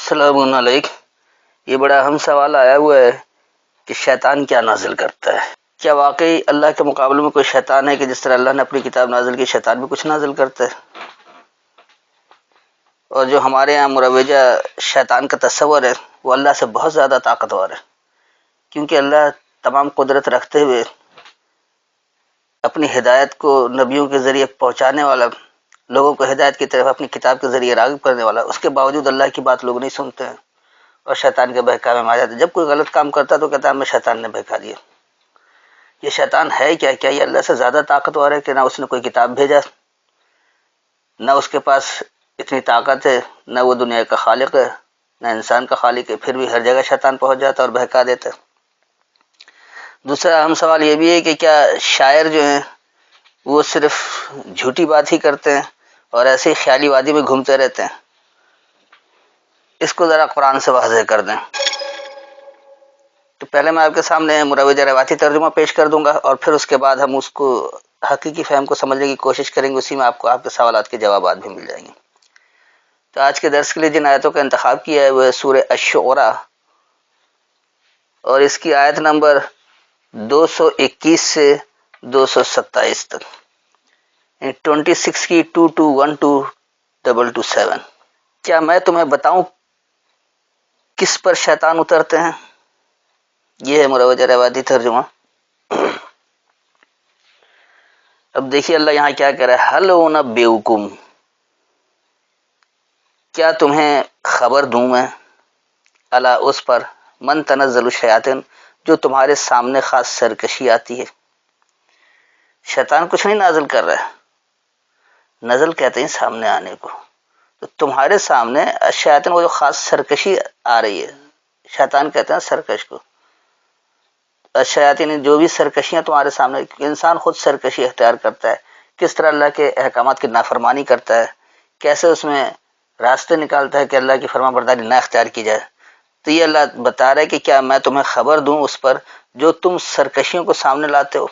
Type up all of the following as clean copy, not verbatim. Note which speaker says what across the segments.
Speaker 1: السلام علیکم۔ یہ بڑا اہم سوال آیا ہوا ہے کہ شیطان کیا نازل کرتا ہے؟ کیا واقعی اللہ کے مقابلے میں کوئی شیطان ہے کہ جس طرح اللہ نے اپنی کتاب نازل کی شیطان بھی کچھ نازل کرتا ہے؟ اور جو ہمارے یہاں مروجہ شیطان کا تصور ہے وہ اللہ سے بہت زیادہ طاقتور ہے، کیونکہ اللہ تمام قدرت رکھتے ہوئے اپنی ہدایت کو نبیوں کے ذریعے پہنچانے والا، لوگوں کو ہدایت کی طرف اپنی کتاب کے ذریعے راغب کرنے والا، اس کے باوجود اللہ کی بات لوگ نہیں سنتے ہیں اور شیطان کے بہکاوے میں آ جاتے ہیں۔ جب کوئی غلط کام کرتا تو کہتا ہے ہمیں شیطان نے بہکا دیا۔ یہ شیطان ہے کیا؟ کیا یہ اللہ سے زیادہ طاقتور ہے کہ نہ اس نے کوئی کتاب بھیجا، نہ اس کے پاس اتنی طاقت ہے، نہ وہ دنیا کا خالق ہے، نہ انسان کا خالق ہے، پھر بھی ہر جگہ شیطان پہنچ جاتا ہے اور بہکا دیتا ہے۔ دوسرا اہم سوال یہ بھی ہے کہ کیا شاعر جو ہیں وہ صرف جھوٹی بات ہی کرتے ہیں اور ایسے ہی خیالی وادی میں گھومتے رہتے ہیں؟ اس کو ذرا قرآن سے واضح کر دیں۔ تو پہلے میں آپ کے سامنے مروجہ روایتی ترجمہ پیش کر دوں گا اور پھر اس کے بعد ہم اس کو حقیقی فہم کو سمجھنے کی کوشش کریں گے، اسی میں آپ کو آپ کے سوالات کے جوابات بھی مل جائیں گے۔ تو آج کے درس کے لیے جن آیتوں کا انتخاب کیا ہے وہ سورہ الشعراء اور اس کی آیت نمبر 221 سے 227 تک، 26 کی 2212 کیا میں تمہیں بتاؤں کس پر شیطان اترتے ہیں؟ یہ ہے مروجہ روایتی ترجمہ۔ اب دیکھیے اللہ یہاں کیا کہہ رہا ہے، ہل انبئکم، کیا تمہیں خبر دوں میں، الا اس پر، من تنزل الشیاطین، جو تمہارے سامنے خاص سرکشی آتی ہے۔ شیطان کچھ نہیں نازل کر رہا ہے، نزل کہتے ہیں سامنے آنے کو، تو تمہارے سامنے الشیاطین وہ جو خاص سرکشی آ رہی ہے، شیطان کہتے ہیں سرکش کو، الشیاطین جو بھی سرکشیاں تمہارے سامنے، انسان خود سرکشی اختیار کرتا ہے، کس طرح اللہ کے احکامات کی نافرمانی کرتا ہے، کیسے اس میں راستے نکالتا ہے کہ اللہ کی فرما برداری نہ اختیار کی جائے۔ تو یہ اللہ بتا رہا ہے کہ کیا میں تمہیں خبر دوں اس پر جو تم سرکشیوں کو سامنے لاتے ہو۔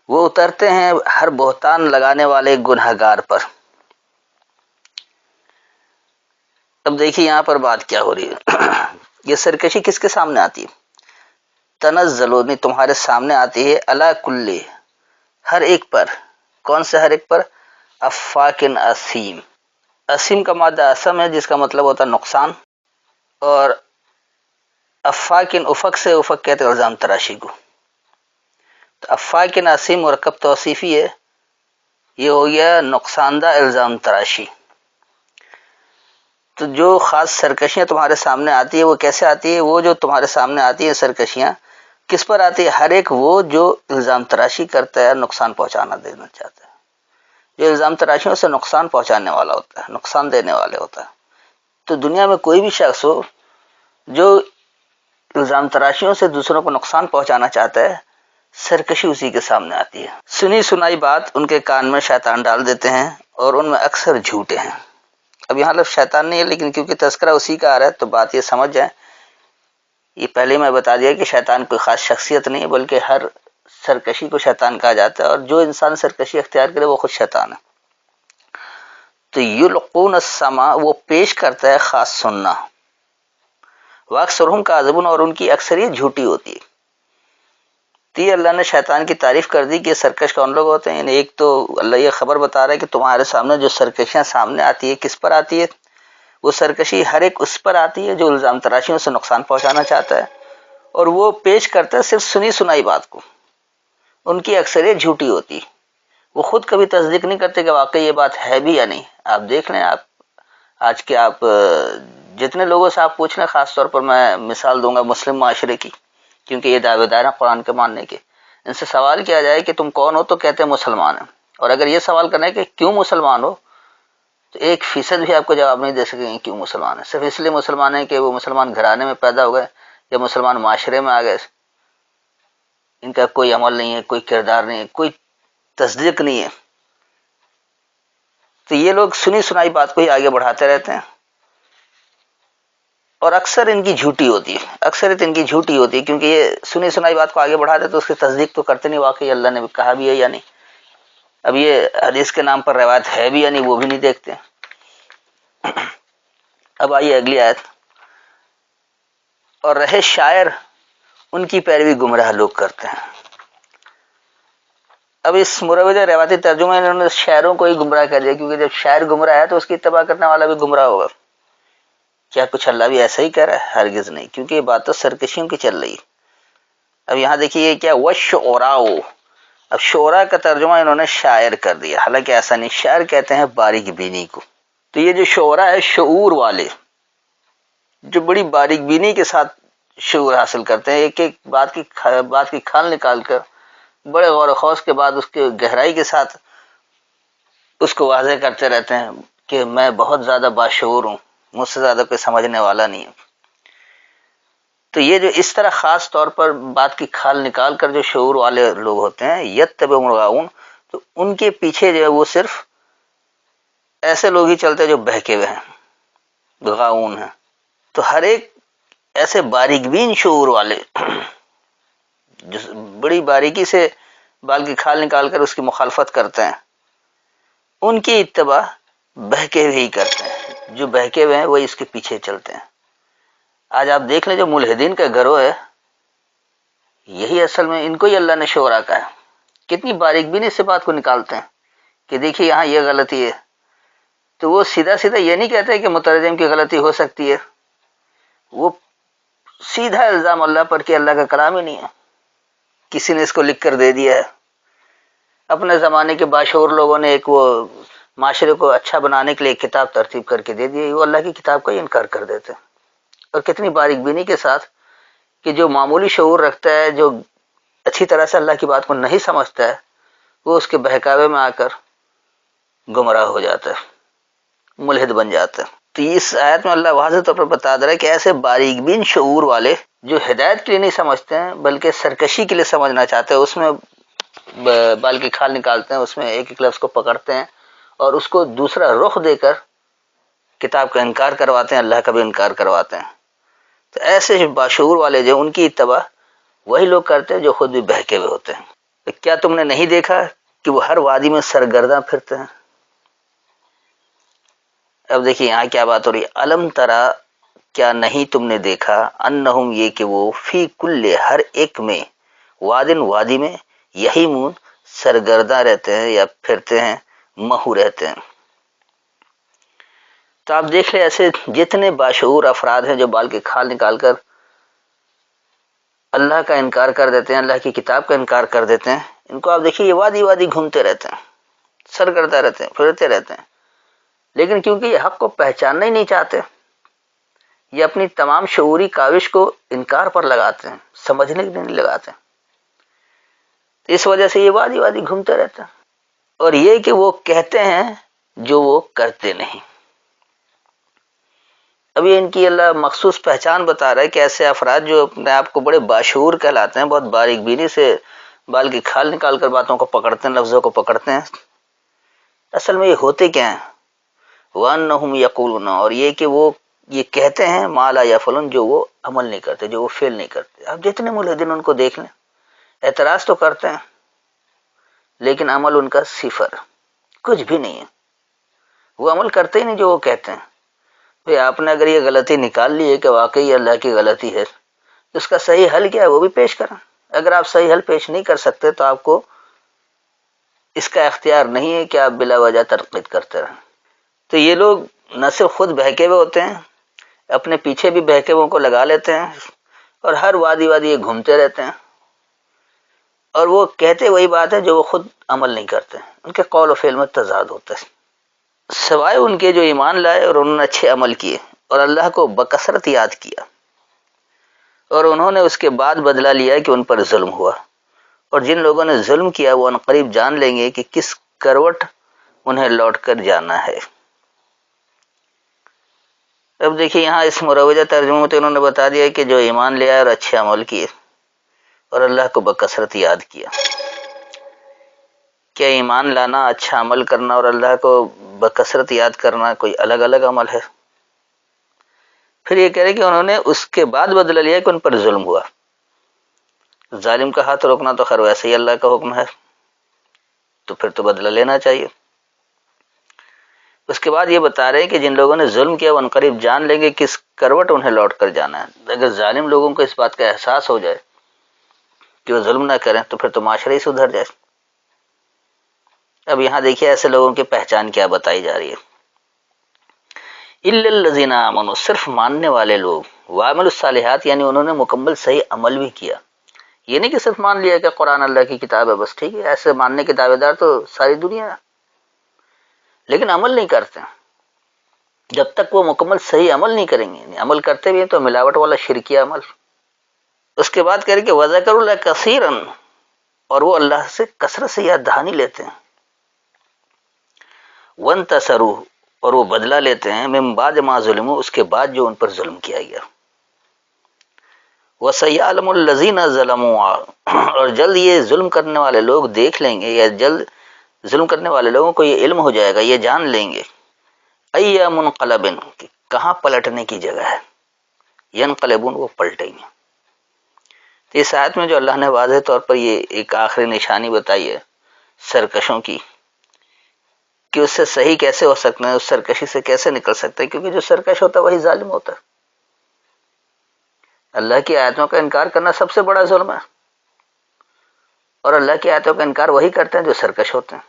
Speaker 1: وہ اترتے ہیں ہر بہتان لگانے والے گنہگار پر۔ اب دیکھیے یہاں پر بات کیا ہو رہی ہے، یہ سرکشی کس کے سامنے آتی ہے؟ تنزلو نہیں تمہارے سامنے آتی ہے، علی کل، ہر ایک پر، کون سے ہر ایک پر؟ افاکن اسیم، اسیم کا مادہ اسم ہے جس کا مطلب ہوتا ہے نقصان، اور افاکن افق سے، افق کہتے ہیں الزام تراشی کو، تو افاکن اسیم مرکب توصیفی ہے، یہ ہو گیا نقصان دہ الزام تراشی۔ تو جو خاص سرکشیاں تمہارے سامنے آتی ہے وہ کیسے آتی ہے؟ وہ جو تمہارے سامنے آتی ہے سرکشیاں کس پر آتی ہے؟ ہر ایک وہ جو الزام تراشی کرتا ہے، نقصان پہنچانا دینا چاہتا ہے، جو الزام تراشیوں سے نقصان پہنچانے والا ہوتا ہے، نقصان دینے والے ہوتا ہے۔ تو دنیا میں کوئی بھی شخص ہو جو الزام تراشیوں سے دوسروں کو نقصان پہنچانا چاہتا ہے، سرکشی اسی کے سامنے آتی ہے۔ سنی سنائی بات ان کے کان میں شیطان ڈال دیتے ہیں اور ان میں اکثر جھوٹے ہیں۔ اب یہاں لفظ شیطان نہیں ہے لیکن کیونکہ تذکرہ اسی کا آ رہا ہے تو بات یہ سمجھ جائیں، یہ پہلے میں بتا دیا کہ شیطان کوئی خاص شخصیت نہیں ہے بلکہ ہر سرکشی کو شیطان کہا جاتا ہے، اور جو انسان سرکشی اختیار کرے وہ خود شیطان ہے۔ تو یلقون السمع، وہ پیش کرتا ہے خاص سننا، واکثرهم کاذبون، اور ان کی اکثریت جھوٹی ہوتی ہے۔ تو یہ اللہ نے شیطان کی تعریف کر دی کہ سرکش کون لوگ ہوتے ہیں، یعنی ایک تو اللہ یہ خبر بتا رہا ہے کہ تمہارے سامنے جو سرکشیاں سامنے آتی ہے کس پر آتی ہے؟ وہ سرکشی ہر ایک اس پر آتی ہے جو الزام تراشیوں سے نقصان پہنچانا چاہتا ہے، اور وہ پیش کرتا ہے صرف سنی سنائی بات کو، ان کی اکثریت جھوٹی ہوتی ہے، وہ خود کبھی تصدیق نہیں کرتے کہ واقعی یہ بات ہے بھی یا نہیں۔ آپ دیکھ لیں، آپ آج کے آپ جتنے لوگوں سے آپ پوچھ لیں، خاص طور پر میں مثال دوں گا مسلم معاشرے کی، کیونکہ یہ دعوے دار ہیں قرآن کے ماننے کے، ان سے سوال کیا جائے کہ تم کون ہو تو کہتے ہیں مسلمان ہیں، اور اگر یہ سوال کرنا ہے کہ کیوں مسلمان ہو تو 1% بھی آپ کو جواب نہیں دے سکیں گے کیوں مسلمان ہیں۔ صرف اس لیے مسلمان ہیں کہ وہ مسلمان گھرانے میں پیدا ہو گئے یا مسلمان معاشرے میں آ گئے، ان کا کوئی عمل نہیں ہے، کوئی کردار نہیں ہے، کوئی تصدیق نہیں ہے۔ تو یہ لوگ سنی سنائی بات کو ہی آگے بڑھاتے رہتے ہیں، اور اکثر ان کی جھوٹی ہوتی ہے، اکثریت ان کی جھوٹی ہوتی ہے، کیونکہ یہ سنی سنائی بات کو آگے بڑھاتے تو اس کی تصدیق تو کرتے نہیں واقعی اللہ نے کہا بھی ہے یا نہیں۔ اب یہ حدیث کے نام پر روایت ہے بھی یا نہیں وہ بھی نہیں دیکھتے۔ اب آئیے اگلی آیت، اور رہے شاعر ان کی پیروی گمراہ لوگ کرتے ہیں۔ اب اس مروجہ روایتی ترجمہ انہوں نے شاعروں کو ہی گمراہ کر دیا، کیونکہ جب شاعر گمراہ ہے تو اس کی اتباع کرنے والا بھی گمراہ ہوگا۔ کیا کچھ اللہ بھی ایسا ہی کر رہا ہے؟ ہرگز نہیں، کیونکہ یہ بات تو سرکشیوں کی چل رہی ہے۔ اب یہاں دیکھیے یہ کیا، وَالشُّعَرَاءُ، اب شعراء کا ترجمہ انہوں نے شاعر کر دیا، حالانکہ ایسا نہیں، شاعر کہتے ہیں باریک بینی کو۔ تو یہ جو شعراء ہے شعور والے، جو بڑی باریک بینی کے ساتھ شعور حاصل کرتے ہیں، ایک ایک بات کی کھال نکال کر بڑے غور و خوض کے بعد اس کے گہرائی کے ساتھ اس کو واضح کرتے رہتے ہیں کہ میں بہت زیادہ باشعور ہوں، مجھ سے زیادہ کوئی سمجھنے والا نہیں ہے۔ تو یہ جو اس طرح خاص طور پر بات کی کھال نکال کر جو شعور والے لوگ ہوتے ہیں، یتبعون الغاوون، تو ان کے پیچھے جو ہے وہ صرف ایسے لوگ ہی چلتے ہیں جو بہکے ہوئے ہیں، غاؤون ہیں۔ تو ہر ایک ایسے باریک بین شعور والے جو بڑی باریکی سے بال کی کھال نکال کر اس کی مخالفت کرتے ہیں، ان کی اتباع بہکے ہوئے ہی کرتے ہیں، جو بہکے ہوئے ہیں وہی اس کے پیچھے چلتے ہیں۔ آج آپ دیکھ لیں جو ملحدین کا گروہ ہے، یہی اصل میں ان کو ہی اللہ نے شعراء کہا ہے۔ کتنی باریک بینی سے بات کو نکالتے ہیں کہ دیکھیے یہاں یہ غلطی ہے، تو وہ سیدھا سیدھا یہ نہیں کہتے کہ مترجم کی غلطی ہو سکتی ہے، وہ سیدھا الزام اللہ پر کہ اللہ کا کلام ہی نہیں ہے، کسی نے اس کو لکھ کر دے دیا ہے۔ اپنے زمانے کے باشعور لوگوں نے ایک وہ معاشرے کو اچھا بنانے کے لیے ایک کتاب ترتیب کر کے دے دی، وہ اللہ کی کتاب کا ہی انکار کر دیتے ہیں۔ اور کتنی باریک بینی کے ساتھ کہ جو معمولی شعور رکھتا ہے، جو اچھی طرح سے اللہ کی بات کو نہیں سمجھتا ہے، وہ اس کے بہکاوے میں آ کر گمراہ ہو جاتا ہے، ملحد بن جاتا ہے۔ تو اس آیت میں اللہ واضح طور پر بتا دے رہا ہے کہ ایسے باریک بین شعور والے جو ہدایت کے لیے نہیں سمجھتے ہیں بلکہ سرکشی کے لیے سمجھنا چاہتے ہیں، اس میں بال کی کھال نکالتے ہیں، اس میں ایک ایک لفظ کو پکڑتے ہیں اور اس کو دوسرا رخ دے کر کتاب کا انکار کرواتے ہیں، اللہ کا بھی انکار کرواتے ہیں۔ تو ایسے جو باشعور والے جو ان کی اتباع وہی لوگ کرتے ہیں جو خود بھی بہکے ہوئے ہوتے ہیں۔ تو کیا تم نے نہیں دیکھا کہ وہ ہر وادی میں سرگرداں پھرتے ہیں؟ اب دیکھیے یہاں کیا بات ہو رہی ہے، الم ترا، کیا نہیں تم نے دیکھا، انہم، یہ کہ وہ، فی کل، ہر ایک میں، وادن، وادی میں، یہی مون، سرگرداں رہتے ہیں یا پھرتے ہیں، مہو رہتے ہیں۔ تو آپ دیکھ لیں ایسے جتنے باشعور افراد ہیں جو بال کی کھال نکال کر اللہ کا انکار کر دیتے ہیں، اللہ کی کتاب کا انکار کر دیتے ہیں، ان کو آپ دیکھیے یہ وادی وادی گھومتے رہتے ہیں، سرگرداں رہتے ہیں، پھرتے رہتے ہیں، لیکن کیونکہ یہ حق کو پہچاننا ہی نہیں چاہتے، یہ اپنی تمام شعوری کاوش کو انکار پر لگاتے ہیں، سمجھنے کے لیے نہیں لگاتے، اس وجہ سے یہ وادی وادی گھومتے رہتے ہیں۔ اور یہ کہ وہ کہتے ہیں جو وہ کرتے نہیں۔ ابھی ان کی اللہ مخصوص پہچان بتا رہا ہے کہ ایسے افراد جو اپنے آپ کو بڑے باشعور کہلاتے ہیں، بہت باریک بینی سے بال کی کھال نکال کر باتوں کو پکڑتے ہیں، لفظوں کو پکڑتے ہیں، اصل میں یہ ہوتے کیا ہیں، وَأَنَّهُمْ يَقُولُونَ، اور یہ کہ وہ یہ کہتے ہیں، مَا لَا يَفْعَلُونَ، جو وہ عمل نہیں کرتے، جو وہ فعل نہیں کرتے۔ اب جتنے ملحدین ان کو دیکھ لیں، اعتراض تو کرتے ہیں لیکن عمل ان کا صفر، کچھ بھی نہیں ہے، وہ عمل کرتے ہی نہیں جو وہ کہتے ہیں۔ بھئی آپ نے اگر یہ غلطی نکال لی ہے کہ واقعی اللہ کی غلطی ہے، تو اس کا صحیح حل کیا ہے وہ بھی پیش کریں۔ اگر آپ صحیح حل پیش نہیں کر سکتے تو آپ کو اس کا اختیار نہیں ہے کہ آپ بلا وجہ تنقید کرتے رہیں۔ تو یہ لوگ نہ صرف خود بہکے ہوئے ہوتے ہیں، اپنے پیچھے بھی بہکے ہوئے کو لگا لیتے ہیں، اور ہر وادی وادی یہ گھومتے رہتے ہیں، اور وہ کہتے وہی بات ہے جو وہ خود عمل نہیں کرتے، ان کے قول و فعل میں تضاد ہوتا ہے۔ سوائے ان کے جو ایمان لائے اور انہوں نے اچھے عمل کیے اور اللہ کو بکثرت یاد کیا، اور انہوں نے اس کے بعد بدلہ لیا کہ ان پر ظلم ہوا، اور جن لوگوں نے ظلم کیا وہ عنقریب جان لیں گے کہ کس کروٹ انہیں لوٹ کر جانا ہے۔ اب دیکھیے یہاں اس مروجہ ترجمے میں تو انہوں نے بتا دیا کہ جو ایمان لے آئے اور اچھے عمل کیے اور اللہ کو بکثرت یاد کیا۔ کیا ایمان لانا، اچھا عمل کرنا اور اللہ کو بکثرت یاد کرنا کوئی الگ الگ عمل ہے؟ پھر یہ کہہ رہے کہ انہوں نے اس کے بعد بدلہ لیا کہ ان پر ظلم ہوا۔ ظالم کا ہاتھ روکنا تو خیر ویسے ہی اللہ کا حکم ہے، تو پھر تو بدلہ لینا چاہیے۔ اس کے بعد یہ بتا رہے ہیں کہ جن لوگوں نے ظلم کیا وہ عنقریب جان لیں گے کس کروٹ انہیں لوٹ کر جانا ہے۔ اگر ظالم لوگوں کو اس بات کا احساس ہو جائے کہ وہ ظلم نہ کریں تو پھر تو معاشرہ ہی سدھر جائے۔ اب یہاں دیکھیے ایسے لوگوں کی پہچان کیا بتائی جا رہی ہے۔ الا الذین آمنوا، صرف ماننے والے لوگ، وعملوا الصالحات یعنی انہوں نے مکمل صحیح عمل بھی کیا۔ یہ نہیں کہ صرف مان لیا کہ قرآن اللہ کی کتاب ہے بس، ٹھیک ہے، ایسے ماننے کے دعوے دار تو ساری دنیا ہے، لیکن عمل نہیں کرتے۔ جب تک وہ مکمل صحیح عمل نہیں کریں گے، عمل کرتے بھی ہیں تو ملاوٹ والا شرکیہ عمل۔ اس کے بعد کہہ رہے کہ وذکروا اللہ کثیرا، اور وہ اللہ سے کثرت سے یاد دہانی لیتے ہیں۔ وانتصروا، اور وہ بدلہ لیتے ہیں، من بعد ما ظلموا، اس کے بعد جو ان پر ظلم کیا گیا۔ وَسَيَعْلَمُ الَّذِينَ ظَلَمُوا، اور جلد یہ ظلم کرنے والے لوگ دیکھ لیں گے، یا جلد ظلم کرنے والے لوگوں کو یہ علم ہو جائے گا، یہ جان لیں گے، اَيَّ مُنْقَلَبٍ، کہ کہاں پلٹنے کی جگہ ہے، ينقلبون، وہ پلٹیں گے۔ تو اس آیت میں جو اللہ نے واضح طور پر یہ ایک آخری نشانی بتائی ہے سرکشوں کی، کہ اس سے صحیح کیسے ہو سکتے ہیں، اس سرکشی سے کیسے نکل سکتے ہیں، کیونکہ جو سرکش ہوتا ہے وہی ظالم ہوتا ہے۔ اللہ کی آیتوں کا انکار کرنا سب سے بڑا ظلم ہے، اور اللہ کی آیتوں کا انکار وہی کرتے ہیں جو سرکش ہوتے ہیں،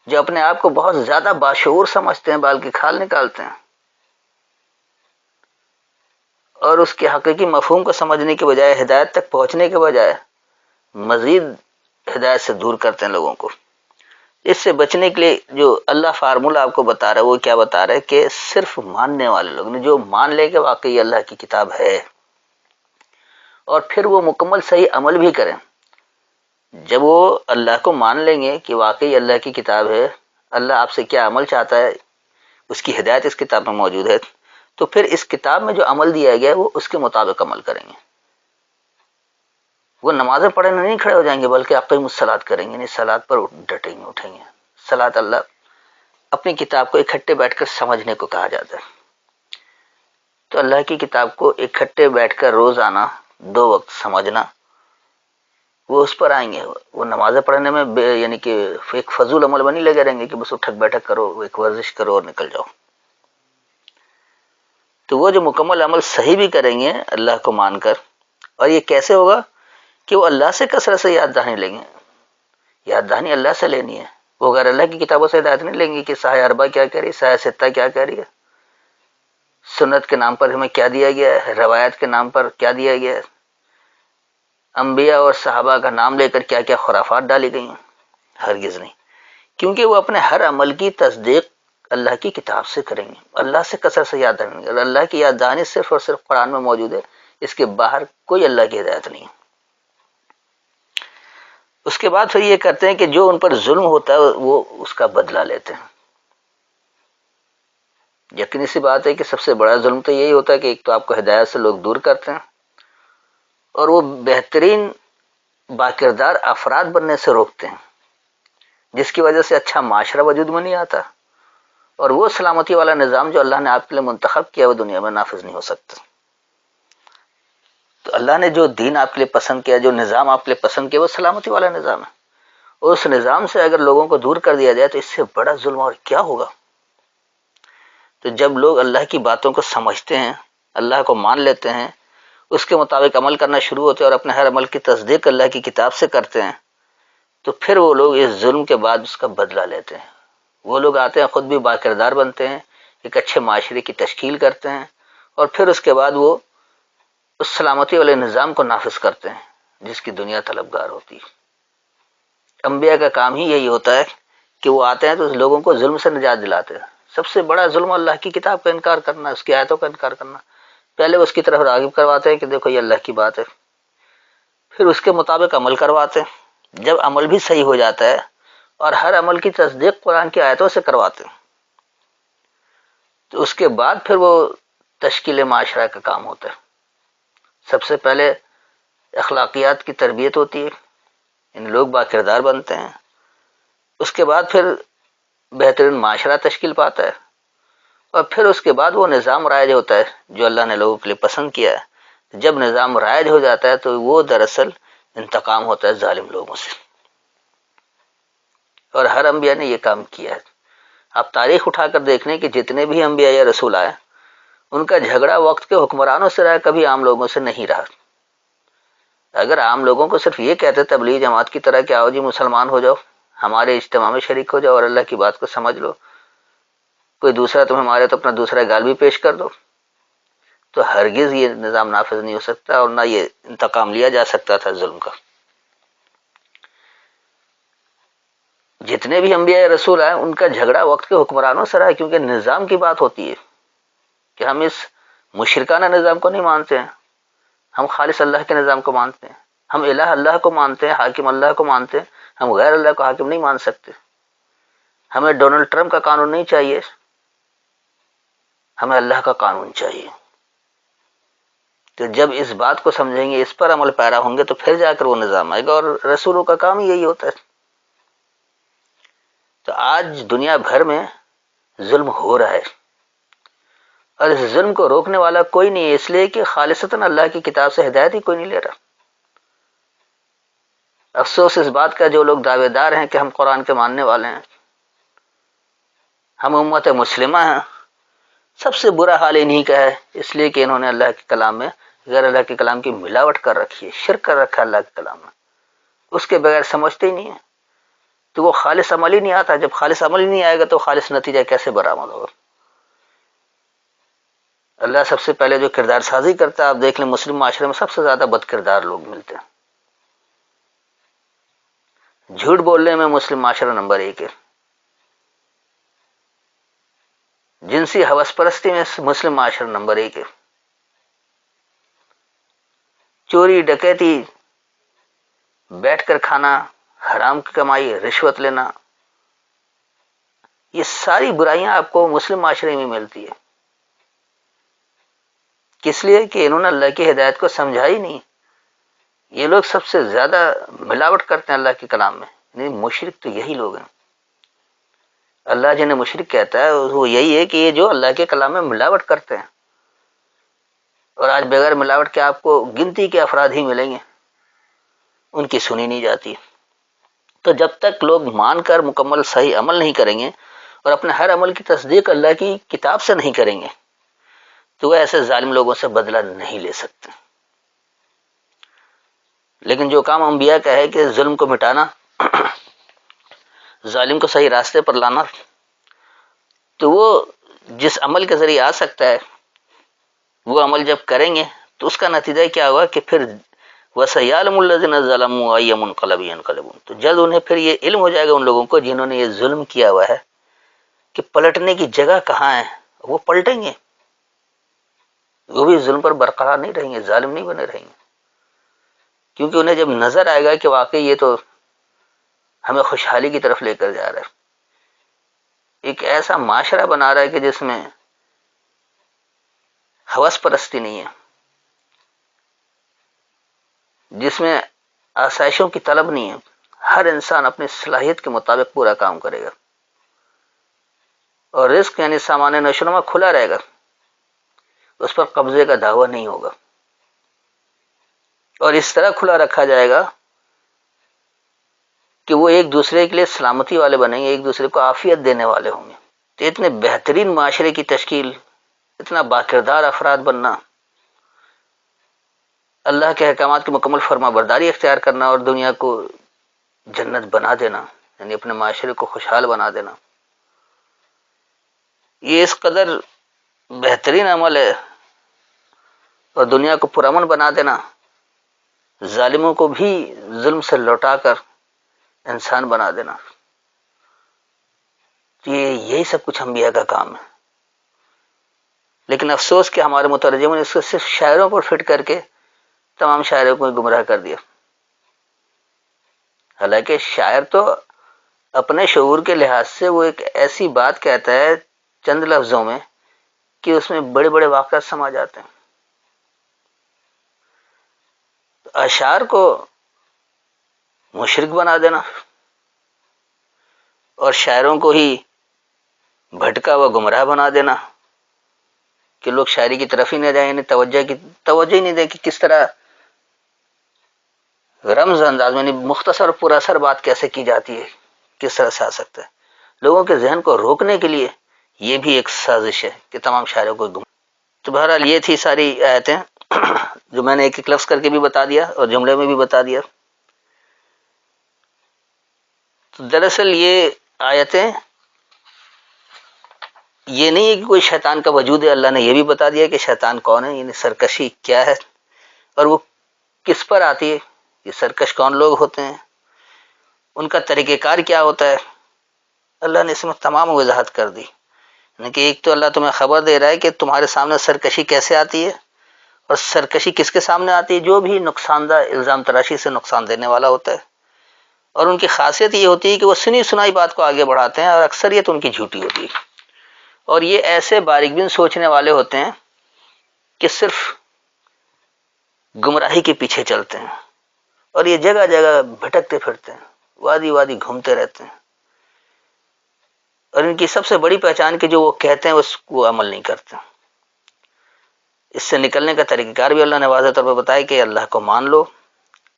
Speaker 1: جو اپنے آپ کو بہت زیادہ باشعور سمجھتے ہیں، بال کی کھال نکالتے ہیں، اور اس کے حقیقی مفہوم کو سمجھنے کے بجائے، ہدایت تک پہنچنے کے بجائے مزید ہدایت سے دور کرتے ہیں لوگوں کو۔ اس سے بچنے کے لیے جو اللہ فارمولہ آپ کو بتا رہا ہے وہ کیا بتا رہا ہے کہ صرف ماننے والے لوگ نے جو مان لے کہ واقعی اللہ کی کتاب ہے، اور پھر وہ مکمل صحیح عمل بھی کریں۔ جب وہ اللہ کو مان لیں گے کہ واقعی اللہ کی کتاب ہے، اللہ آپ سے کیا عمل چاہتا ہے، اس کی ہدایت اس کتاب میں موجود ہے، تو پھر اس کتاب میں جو عمل دیا گیا ہے وہ اس کے مطابق عمل کریں گے۔ وہ نمازیں پڑھنے نہیں کھڑے ہو جائیں گے بلکہ اقیم الصلاۃ کریں گے، یعنی صلاۃ پر ڈٹیں گے، اٹھیں گے۔ صلاۃ اللہ اپنی کتاب کو اکٹھے بیٹھ کر سمجھنے کو کہا جاتا ہے، تو اللہ کی کتاب کو اکٹھے بیٹھ کر روزانہ 2 وقت سمجھنا، وہ اس پر آئیں گے۔ وہ نمازیں پڑھنے میں یعنی کہ ایک فضول عمل بنی لگے رہیں گے کہ بس اٹھک بیٹھک کرو، ایک ورزش کرو اور نکل جاؤ۔ تو وہ جو مکمل عمل صحیح بھی کریں گے اللہ کو مان کر، اور یہ کیسے ہوگا کہ وہ اللہ سے کثرت سے یاد دہانی لیں گے۔ یاد دہانی اللہ سے لینی ہے، وہ غیر اللہ کی کتابوں سے ہدایت نہیں لیں گے کہ سایہ اربع کیا کہہ رہی ہے، سایہ ستہ کیا کہہ رہی ہے، سنت کے نام پر ہمیں کیا دیا گیا ہے، روایت کے نام پر کیا دیا گیا ہے، انبیاء اور صحابہ کا نام لے کر کیا کیا خرافات ڈالی گئی ہیں، ہرگز نہیں، کیونکہ وہ اپنے ہر عمل کی تصدیق اللہ کی کتاب سے کریں گے، اللہ سے کثرت سے یاد دہانی، اور اللہ کی یاد دہانی صرف اور صرف قرآن میں موجود ہے، اس کے باہر کوئی اللہ کی ہدایت نہیں ہے۔ اس کے بعد پھر یہ کرتے ہیں کہ جو ان پر ظلم ہوتا ہے وہ اس کا بدلہ لیتے ہیں۔ یقینی سی بات ہے کہ سب سے بڑا ظلم تو یہی ہوتا ہے کہ ایک تو آپ کو ہدایت سے لوگ دور کرتے ہیں، اور وہ بہترین باکردار افراد بننے سے روکتے ہیں، جس کی وجہ سے اچھا معاشرہ وجود میں نہیں آتا، اور وہ سلامتی والا نظام جو اللہ نے آپ کے لیے منتخب کیا وہ دنیا میں نافذ نہیں ہو سکتا۔ تو اللہ نے جو دین آپ کے لیے پسند کیا، جو نظام آپ کے لیے پسند کیا، وہ سلامتی والا نظام ہے، اور اس نظام سے اگر لوگوں کو دور کر دیا جائے تو اس سے بڑا ظلم اور کیا ہوگا۔ تو جب لوگ اللہ کی باتوں کو سمجھتے ہیں، اللہ کو مان لیتے ہیں، اس کے مطابق عمل کرنا شروع ہوتے ہیں اور اپنے ہر عمل کی تصدیق اللہ کی کتاب سے کرتے ہیں، تو پھر وہ لوگ اس ظلم کے بعد اس کا بدلہ لیتے ہیں۔ وہ لوگ آتے ہیں، خود بھی باکردار بنتے ہیں، ایک اچھے معاشرے کی تشکیل کرتے ہیں، اور پھر اس کے بعد وہ اس سلامتی والے نظام کو نافذ کرتے ہیں جس کی دنیا طلبگار ہوتی ہے۔ انبیاء کا کام ہی یہی ہوتا ہے کہ وہ آتے ہیں تو لوگوں کو ظلم سے نجات دلاتے ہیں۔ سب سے بڑا ظلم اللہ کی کتاب کا انکار کرنا، اس کی آیتوں کا انکار کرنا۔ پہلے اس کی طرف راغب کرواتے ہیں کہ دیکھو یہ اللہ کی بات ہے، پھر اس کے مطابق عمل کرواتے ہیں۔ جب عمل بھی صحیح ہو جاتا ہے اور ہر عمل کی تصدیق قرآن کی آیتوں سے کرواتے ہیں، تو اس کے بعد پھر وہ تشکیل معاشرہ کا کام ہوتا ہے۔ سب سے پہلے اخلاقیات کی تربیت ہوتی ہے، ان لوگ باکردار بنتے ہیں، اس کے بعد پھر بہترین معاشرہ تشکیل پاتا ہے، اور پھر اس کے بعد وہ نظام رائج ہوتا ہے جو اللہ نے لوگوں کے لیے پسند کیا ہے۔ جب نظام رائج ہو جاتا ہے تو وہ دراصل انتقام ہوتا ہے ظالم لوگوں سے، اور ہر انبیاء نے یہ کام کیا ہے. آپ تاریخ اٹھا کر دیکھ لیں کہ جتنے بھی انبیاء یا رسول آئے ان کا جھگڑا وقت کے حکمرانوں سے رہا، کبھی عام لوگوں سے نہیں رہا. اگر عام لوگوں کو صرف یہ کہتے تبلیغ جماعت کی طرح کہ آؤ جی مسلمان ہو جاؤ، ہمارے اجتماع میں شریک ہو جاؤ اور اللہ کی بات کو سمجھ لو، کوئی دوسرا تمہیں مارے تو اپنا دوسرا گال بھی پیش کر دو، تو ہرگز یہ نظام نافذ نہیں ہو سکتا اور نہ یہ انتقام لیا جا سکتا تھا ظلم کا. جتنے بھی انبیاء رسول آئے ان کا جھگڑا وقت کے حکمرانوں سے رہا، کیونکہ نظام کی بات ہوتی ہے کہ ہم اس مشرکانہ نظام کو نہیں مانتے ہیں، ہم خالص اللہ کے نظام کو مانتے ہیں، ہم الہ اللہ کو مانتے ہیں، حاکم اللہ کو مانتے ہیں، ہم غیر اللہ کو حاکم نہیں مان سکتے. ہمیں ڈونلڈ ٹرمپ کا قانون نہیں چاہیے، ہمیں اللہ کا قانون چاہیے. تو جب اس بات کو سمجھیں گے، اس پر عمل پیرا ہوں گے، تو پھر جا کر وہ نظام آئے گا، اور رسولوں کا کام یہی ہوتا ہے. تو آج دنیا بھر میں ظلم ہو رہا ہے، اور اس ظلم کو روکنے والا کوئی نہیں ہے، اس لیے کہ خالصتاً اللہ کی کتاب سے ہدایت ہی کوئی نہیں لے رہا. افسوس اس بات کا جو لوگ دعوے دار ہیں کہ ہم قرآن کے ماننے والے ہیں، ہم امت مسلمہ ہیں، سب سے برا حال انہی کا ہے، اس لیے کہ انہوں نے اللہ کے کلام میں غیر اللہ کے کلام کی ملاوٹ کر رکھی ہے، شرک کر رکھا ہے اللہ کے کلام میں، اس کے بغیر سمجھتے ہی نہیں ہیں. تو وہ خالص عمل ہی نہیں آتا. جب خالص عمل ہی نہیں آئے گا تو خالص نتیجہ کیسے برآمد ہوگا؟ اللہ سب سے پہلے جو کردار سازی کرتا ہے، آپ دیکھ لیں مسلم معاشرے میں سب سے زیادہ بد کردار لوگ ملتے ہیں. جھوٹ بولنے میں مسلم معاشرہ نمبر 1 ہے، جنسی ہوس پرستی میں مسلم معاشرہ نمبر 1 ہے، چوری ڈکیتی، بیٹھ کر کھانا، حرام کی کمائی، رشوت لینا، یہ ساری برائیاں آپ کو مسلم معاشرے میں ملتی ہے. کس لیے کہ انہوں نے اللہ کی ہدایت کو سمجھا ہی نہیں. یہ لوگ سب سے زیادہ ملاوٹ کرتے ہیں اللہ کے کلام میں، یعنی مشرک تو یہی لوگ ہیں. اللہ جنہیں مشرک کہتا ہے وہ یہی ہے کہ یہ جو اللہ کے کلام میں ملاوٹ کرتے ہیں. اور آج بغیر ملاوٹ کے آپ کو گنتی کے افراد ہی ملیں گے، ان کی سنی نہیں جاتی. تو جب تک لوگ مان کر مکمل صحیح عمل نہیں کریں گے اور اپنے ہر عمل کی تصدیق اللہ کی کتاب سے نہیں کریں گے، تو وہ ایسے ظالم لوگوں سے بدلہ نہیں لے سکتے. لیکن جو کام انبیاء کا ہے کہ ظلم کو مٹانا، ظالم کو صحیح راستے پر لانا، تو وہ جس عمل کے ذریعے آ سکتا ہے وہ عمل جب کریں گے تو اس کا نتیجہ کیا ہوگا کہ پھر وَسَيَعْلَمُ الَّذِينَ ظَلَمُوا أَيَّ مُنقَلَبٍ يَنقَلِبُونَ. تو جلد انہیں پھر یہ علم ہو جائے گا ان لوگوں کو جنہوں نے یہ ظلم کیا ہوا ہے کہ پلٹنے کی جگہ کہاں ہے. وہ پلٹیں گے، وہ بھی ظلم پر برقرار نہیں رہیں گے، ظالم نہیں بنے رہیں گے، کیونکہ انہیں جب نظر آئے گا کہ واقعی یہ تو ہمیں خوشحالی کی طرف لے کر جا رہا ہے، ایک ایسا معاشرہ بنا رہا ہے کہ جس میں ہوس پرستی نہیں ہے، جس میں آسائشوں کی طلب نہیں ہے، ہر انسان اپنی صلاحیت کے مطابق پورا کام کرے گا، اور رزق یعنی سامان نشو و نما کھلا رہے گا، اس پر قبضے کا دعویٰ نہیں ہوگا، اور اس طرح کھلا رکھا جائے گا کہ وہ ایک دوسرے کے لیے سلامتی والے بنیں گے، ایک دوسرے کو عافیت دینے والے ہوں گے. تو اتنے بہترین معاشرے کی تشکیل، اتنا باکردار افراد بننا، اللہ کے احکامات کی مکمل فرما برداری اختیار کرنا اور دنیا کو جنت بنا دینا، یعنی اپنے معاشرے کو خوشحال بنا دینا، یہ اس قدر بہترین عمل ہے. اور دنیا کو پرامن بنا دینا، ظالموں کو بھی ظلم سے لوٹا کر انسان بنا دینا، یہی سب کچھ انبیاء کا کام ہے. لیکن افسوس کہ ہمارے مترجموں نے اس کو صرف شاعروں پر فٹ کر کے تمام شاعروں کو گمراہ کر دیا. حالانکہ شاعر تو اپنے شعور کے لحاظ سے وہ ایک ایسی بات کہتا ہے چند لفظوں میں کہ اس میں بڑے بڑے واقعات سما جاتے ہیں. اشعار کو مشرک بنا دینا اور شاعروں کو ہی بھٹکا و گمراہ بنا دینا کہ لوگ شاعری کی طرف ہی نہ جائیں، یعنی توجہ ہی نہیں دیں کہ کس طرح رمز انداز میں، یعنی مختصر اور پر اثر بات کیسے کی جاتی ہے، کس طرح سے آ سکتا ہے؟ لوگوں کے ذہن کو روکنے کے لیے یہ بھی ایک سازش ہے کہ تمام شاعروں کو تو بہرحال یہ تھی ساری آیتیں جو میں نے ایک ایک لفظ کر کے بھی بتا دیا اور جملے میں بھی بتا دیا. تو دراصل یہ آیتیں یہ نہیں ہے کہ کوئی شیطان کا وجود ہے، اللہ نے یہ بھی بتا دیا کہ شیطان کون ہے، یعنی سرکشی کیا ہے اور وہ کس پر آتی ہے، یہ سرکش کون لوگ ہوتے ہیں، ان کا طریقہ کار کیا ہوتا ہے. اللہ نے اس میں تمام وضاحت کر دی. یعنی کہ ایک تو اللہ تمہیں خبر دے رہا ہے کہ تمہارے سامنے سرکشی کیسے آتی ہے، اور سرکشی کس کے سامنے آتی ہے، جو بھی نقصان دہ الزام تراشی سے نقصان دینے والا ہوتا ہے. اور ان کی خاصیت یہ ہوتی ہے کہ وہ سنی سنائی بات کو آگے بڑھاتے ہیں اور اکثریت ان کی جھوٹی ہوتی ہے. اور یہ ایسے باریک بین سوچنے والے ہوتے ہیں کہ صرف گمراہی کے پیچھے چلتے ہیں اور یہ جگہ جگہ بھٹکتے پھرتے ہیں، وادی وادی گھومتے رہتے ہیں. اور ان کی سب سے بڑی پہچان کہ جو وہ کہتے ہیں اس کو عمل نہیں کرتے. اس سے نکلنے کا طریقہ کار بھی اللہ نے واضح طور پر بتایا کہ اللہ کو مان لو،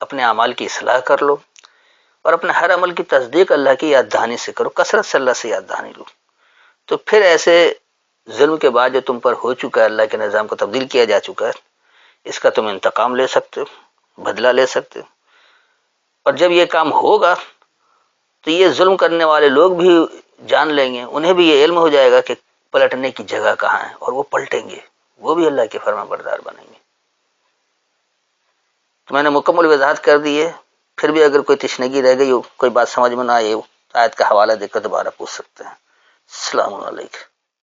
Speaker 1: اپنے اعمال کی اصلاح کر لو اور اپنے ہر عمل کی تصدیق اللہ کی یاد دہانی سے کرو، کثرت سے اللہ سے یاد دہانی لو. تو پھر ایسے ظلم کے بعد جو تم پر ہو چکا ہے، اللہ کے نظام کو تبدیل کیا جا چکا ہے، اس کا تم انتقام لے سکتے ہو، بدلہ لے سکتے ہو. اور جب یہ کام ہوگا تو یہ ظلم کرنے والے لوگ بھی جان لیں گے، انہیں بھی یہ علم ہو جائے گا کہ پلٹنے کی جگہ کہاں ہے، اور وہ پلٹیں گے، وہ بھی اللہ کے فرما بردار بنیں گے. تو میں نے مکمل وضاحت کر دی ہے. پھر بھی اگر کوئی تشنگی رہ گئی ہو، کوئی بات سمجھ میں نہ آئی ہو، آیت کا حوالہ دے کر دوبارہ پوچھ سکتے ہیں. السلام علیکم.